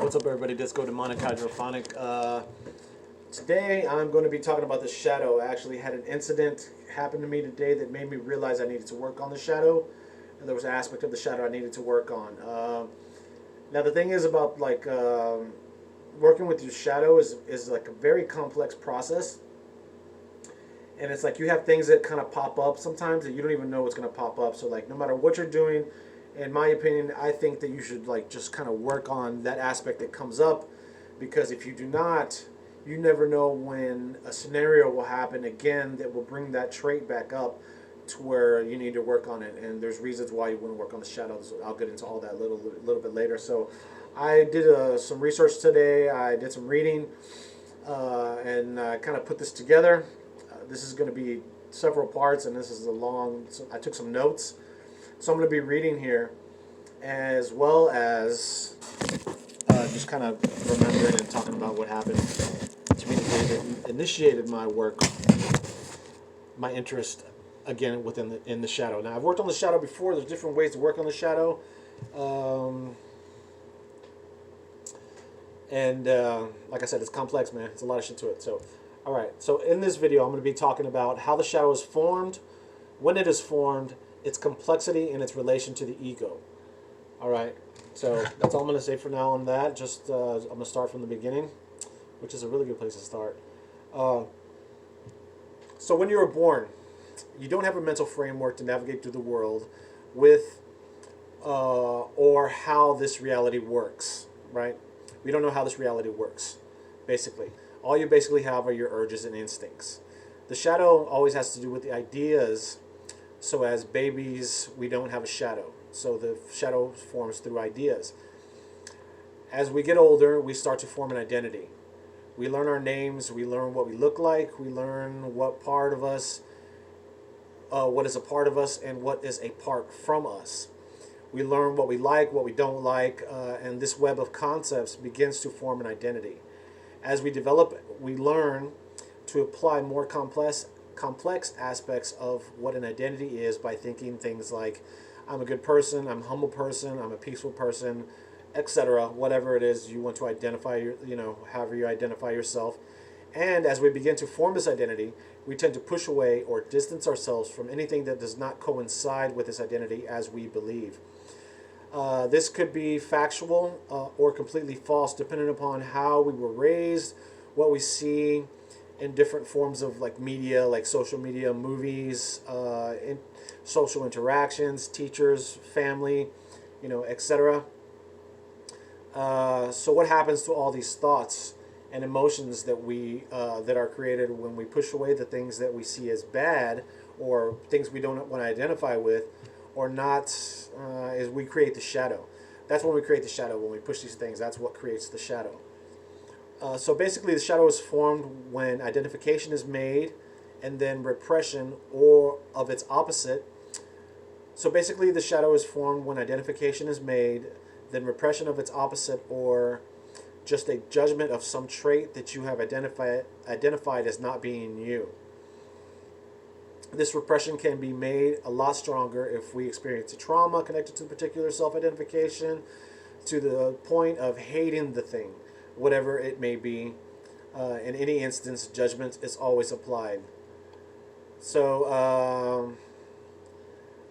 What's up, everybody? Disco Demonic Hydrophonic. Today I'm going to be talking about the shadow. I actually had an incident happen to me today that made me realize I needed to work on the shadow, and there was an aspect of the shadow I needed to work on. Now the thing is about working with your shadow is like a very complex process, and it's like you have things that kind of pop up sometimes that you don't even know what's going to pop up. So like no matter what you're doing, in my opinion, I think that you should like just kind of work on that aspect that comes up, because if you do not, you never know when a scenario will happen again that will bring that trait back up to where you need to work on it. And there's reasons why you want to work on the shadows. I'll get into all that a little bit later. So I did some research today. I did some reading and kind of put this together. This is going to be several parts, and this is so I took some notes. So I'm going to be reading here, as well as just kind of remembering and talking about what happened to me today that initiated my work, my interest again in the shadow. Now I've worked on the shadow before. There's different ways to work on the shadow, and like I said, it's complex, man. It's a lot of shit to it. So, all right. So in this video, I'm going to be talking about how the shadow is formed, when it is formed, its complexity, and its relation to the ego. All right, so that's all I'm going to say for now on that. Just I'm going to start from the beginning, which is a really good place to start. So when you were born, you don't have a mental framework to navigate through the world with or how this reality works, right? We don't know how this reality works, basically. All you basically have are your urges and instincts. The shadow always has to do with the ideas. So as babies, we don't have a shadow. So the shadow forms through ideas. As we get older, we start to form an identity. We learn our names, we learn what we look like, we learn what part of us, what is a part of us, and what is a part from us. We learn what we like, what we don't like, and this web of concepts begins to form an identity. As we develop, we learn to apply more complex aspects of what an identity is by thinking things like, I'm a good person, I'm a humble person, I'm a peaceful person, etc. Whatever it is you want to identify, however you identify yourself. And as we begin to form this identity, we tend to push away or distance ourselves from anything that does not coincide with this identity as we believe. This could be factual or completely false, depending upon how we were raised, what we see in different forms of like media, like social media, movies, social interactions, teachers, family, etc. So what happens to all these thoughts and emotions that that are created when we push away the things that we see as bad or things we don't want to identify with or not, is we create the shadow. That's when we create the shadow, when we push these things. That's what creates the shadow. So basically the shadow is formed when identification is made and then repression or of its opposite. So basically the shadow is formed when identification is made, then repression of its opposite, or just a judgment of some trait that you have identified as not being you. This repression can be made a lot stronger if we experience a trauma connected to a particular self-identification, to the point of hating the thing, whatever it may be. In any instance, judgment is always applied. So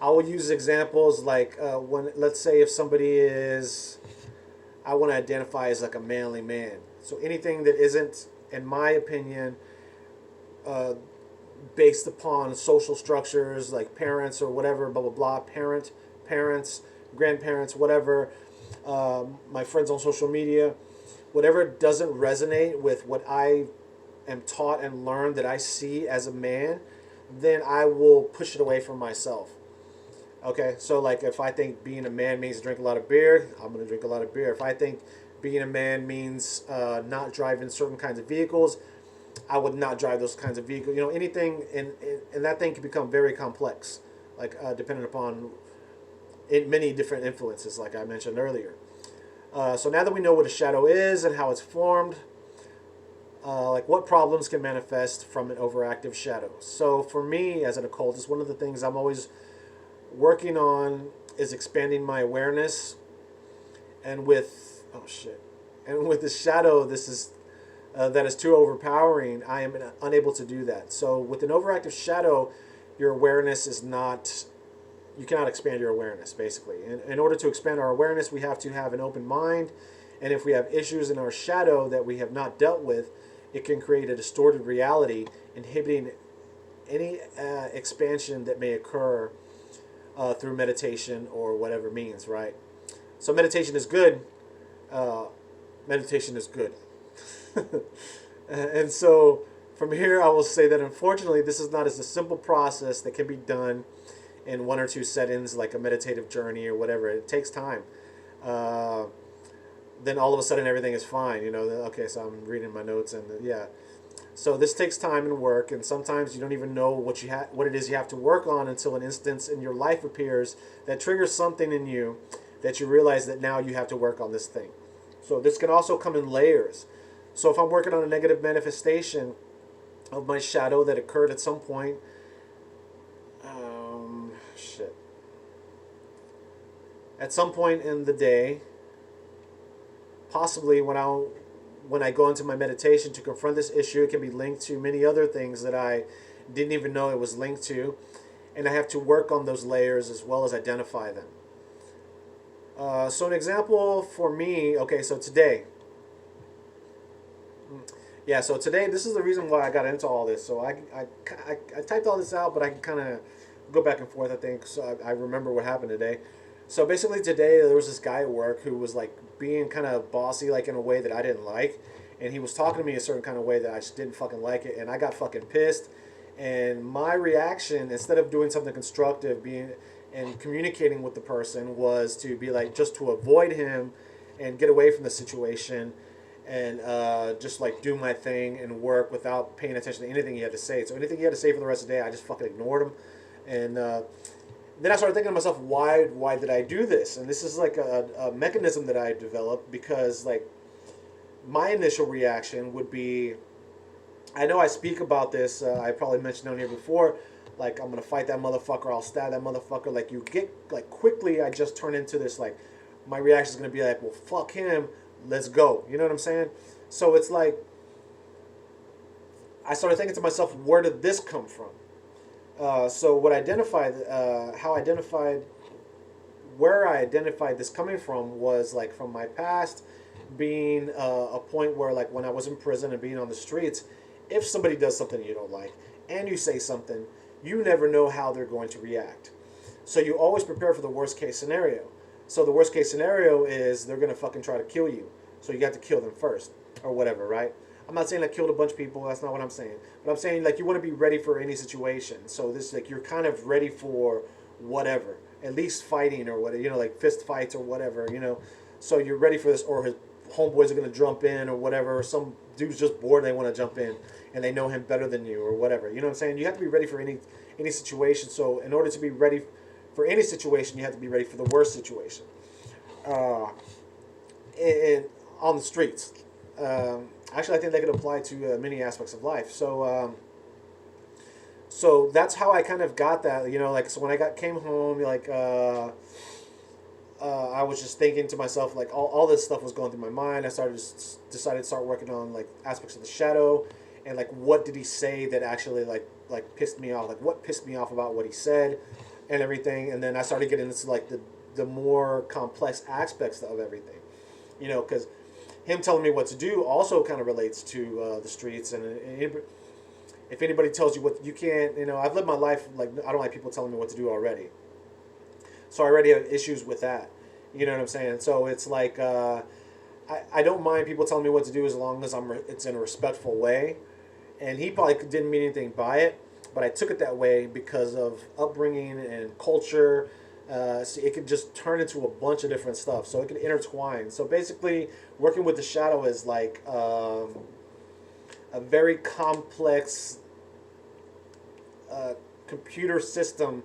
I will use examples like let's say if somebody I want to identify as like a manly man. So anything that isn't, in my opinion, based upon social structures like parents or whatever, blah, blah, blah, parents, grandparents, whatever, my friends on social media, whatever doesn't resonate with what I am taught and learned that I see as a man, then I will push it away from myself. Okay, so like if I think being a man means drink a lot of beer, I'm going to drink a lot of beer. If I think being a man means not driving certain kinds of vehicles, I would not drive those kinds of vehicles. Anything, and that thing can become very complex, like depending upon many different influences, like I mentioned earlier. So now that we know what a shadow is and how it's formed, like what problems can manifest from an overactive shadow. So for me as an occultist, one of the things I'm always working on is expanding my awareness, and with, oh shit, And with the shadow, this is that is too overpowering. I am unable to do that. So with an overactive shadow, your awareness is not. You cannot expand your awareness, basically. In order to expand our awareness, we have to have an open mind. And if we have issues in our shadow that we have not dealt with, it can create a distorted reality, inhibiting any expansion that may occur through meditation or whatever means, right? So meditation is good. Uh, Meditation is good. And so from here, I will say that unfortunately, this is not as a simple process that can be done in one or two settings, like a meditative journey or whatever. It takes time. Uh, then all of a sudden, everything is fine. Okay, so I'm reading my notes, and yeah. So this takes time and work, and sometimes you don't even know what it is you have to work on until an instance in your life appears that triggers something in you that you realize that now you have to work on this thing. So this can also come in layers. So if I'm working on a negative manifestation of my shadow that occurred at some point, shit. At some point in the day, possibly when I go into my meditation to confront this issue, it can be linked to many other things that I didn't even know it was linked to, and I have to work on those layers as well as identify them. So an example for me, okay, so today, this is the reason why I got into all this. So I typed all this out, but I can kind of go back and forth, I think, so I remember what happened today. So basically today there was this guy at work who was like being kind of bossy, like in a way that I didn't like, and he was talking to me a certain kind of way that I just didn't fucking like it, and I got fucking pissed. And my reaction, instead of doing something constructive, and communicating with the person, was to be like, just to avoid him and get away from the situation, and just like do my thing and work without paying attention to anything he had to say. So anything he had to say for the rest of the day, I just fucking ignored him. And then I started thinking to myself, why did I do this? And this is like a mechanism that I developed, because like my initial reaction would be, I know I speak about this, I probably mentioned on here before, like, I'm gonna fight that motherfucker, I'll stab that motherfucker. Like, you get, like, quickly I just turn into this, like, my reaction is gonna be like, well, fuck him, let's go. You know what I'm saying? So it's like, I started thinking to myself, where did this come from? So what where I identified this coming from was like from my past, being a point where, like, when I was in prison and being on the streets, if somebody does something you don't like and you say something, you never know how they're going to react. So you always prepare for the worst case scenario. So the worst case scenario is they're going to fucking try to kill you. So you got to kill them first or whatever, right? I'm not saying I killed a bunch of people. That's not what I'm saying. But I'm saying, like, you want to be ready for any situation. So this, like, you're kind of ready for whatever, at least fighting or whatever, like fist fights or whatever, So you're ready for this, or his homeboys are going to jump in or whatever, or some dude's just bored and they want to jump in and they know him better than you or whatever. You know what I'm saying? You have to be ready for any situation. So in order to be ready for any situation, you have to be ready for the worst situation. And on the streets. Actually, I think that could apply to many aspects of life. So that's how I kind of got that, like, so when I came home, like, I was just thinking to myself, like, all this stuff was going through my mind. I decided to start working on, like, aspects of the shadow, and, like, what did he say that actually, like pissed me off, like, what pissed me off about what he said and everything. And then I started getting into, like, the more complex aspects of everything, because him telling me what to do also kind of relates to the streets. And if anybody tells you what you can't, I've lived my life, like, I don't like people telling me what to do already. So I already have issues with that. You know what I'm saying? So it's like, I don't mind people telling me what to do as long as it's in a respectful way. And he probably didn't mean anything by it, but I took it that way because of upbringing and culture. So it could just turn into a bunch of different stuff. So it could intertwine. So basically, working with the shadow is like a very complex computer system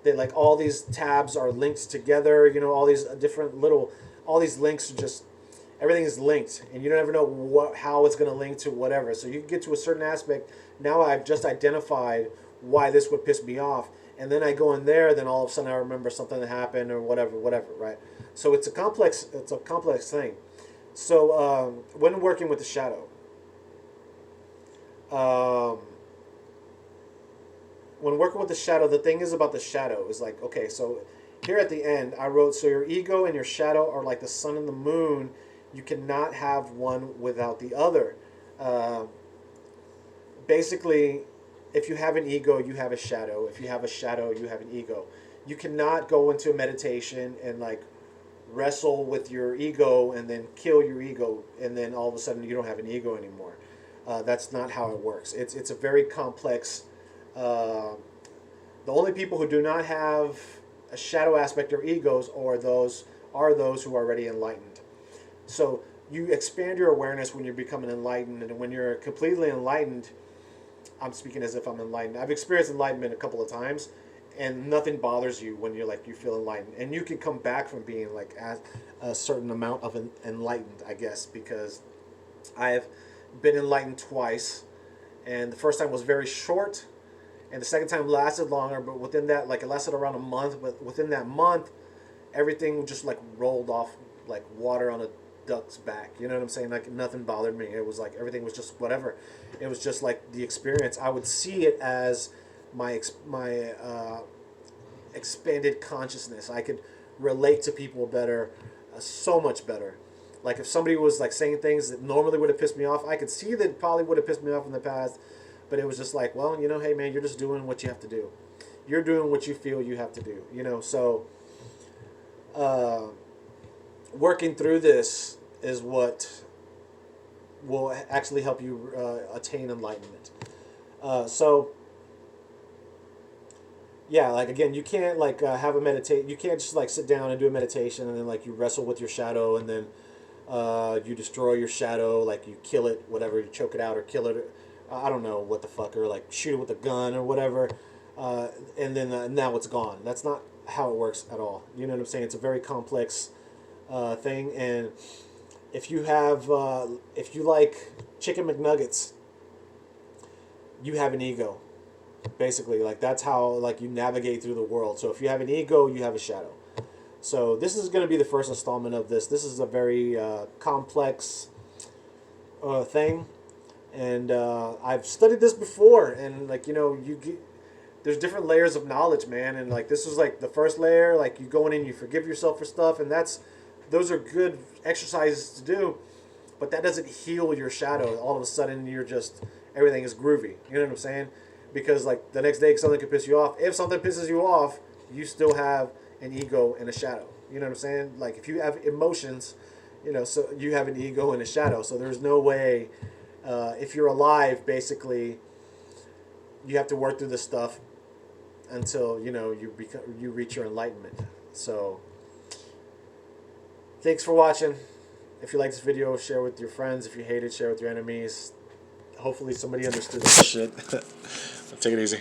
that, like, all these tabs are linked together. All these all these links are just, everything is linked, and you don't ever know how it's going to link to whatever. So you get to a certain aspect. Now I've just identified why this would piss me off. And then I go in there, then all of a sudden I remember something that happened or whatever, right? So it's a complex thing. So when working with the shadow, um, the thing is about the shadow is like, okay, so here at the end, I wrote, so your ego and your shadow are like the sun and the moon. You cannot have one without the other. Uh, Basically, if you have an ego, you have a shadow. If you have a shadow, you have an ego. You cannot go into a meditation and like wrestle with your ego and then kill your ego, and then all of a sudden you don't have an ego anymore. That's not how it works. It's a very complex. Uh, the only people who do not have a shadow aspect or egos are those who are already enlightened. So you expand your awareness when you're becoming enlightened, and when you're completely enlightened, I'm speaking as if I'm enlightened. I've experienced enlightenment a couple of times, and nothing bothers you when you're like you feel enlightened, and you can come back from being like at a certain amount of enlightened, I guess, because I've been enlightened twice, and the first time was very short, and the second time lasted longer. But within that, like it lasted around a month. But within that month, everything just like rolled off like water on a duck's back. You know what I'm saying? Like nothing bothered me. It was like everything was just whatever. It was just like the experience. I would see it as my expanded consciousness. I could relate to people better, so much better. Like if somebody was like saying things that normally would have pissed me off, I could see that probably would have pissed me off in the past, but it was just like, well, you know, hey man, you're just doing what you have to do. You're doing what you feel you have to do. You know, so uh, working through this is what will actually help you attain enlightenment. So yeah, like again, you can't like have a meditate. You can't just like sit down and do a meditation and then like you wrestle with your shadow and then you destroy your shadow, like you kill it, whatever, you choke it out or kill it. I don't know what the fuck, or like shoot it with a gun or whatever, and then now it's gone. That's not how it works at all. You know what I'm saying? It's a very complex thing, and if you like chicken McNuggets, you have an ego. Basically, like that's how like you navigate through the world. So if you have an ego, you have a shadow. So this is going to be the first installment of this. This is a very complex thing, and I've studied this before. And like you know, there's different layers of knowledge, man. And like this is like the first layer. Like you go in and you forgive yourself for stuff, and those are good exercises to do. But that doesn't heal your shadow. All of a sudden, everything is groovy. You know what I'm saying? Because like the next day something could piss you off. If something pisses you off, you still have an ego and a shadow. You know what I'm saying? Like if you have emotions, you know, so you have an ego and a shadow. So there's no way, if you're alive, basically, you have to work through this stuff until you know you reach your enlightenment. So thanks for watching. If you like this video, share with your friends. If you hate it, share with your enemies. Hopefully somebody understood this shit. Take it easy.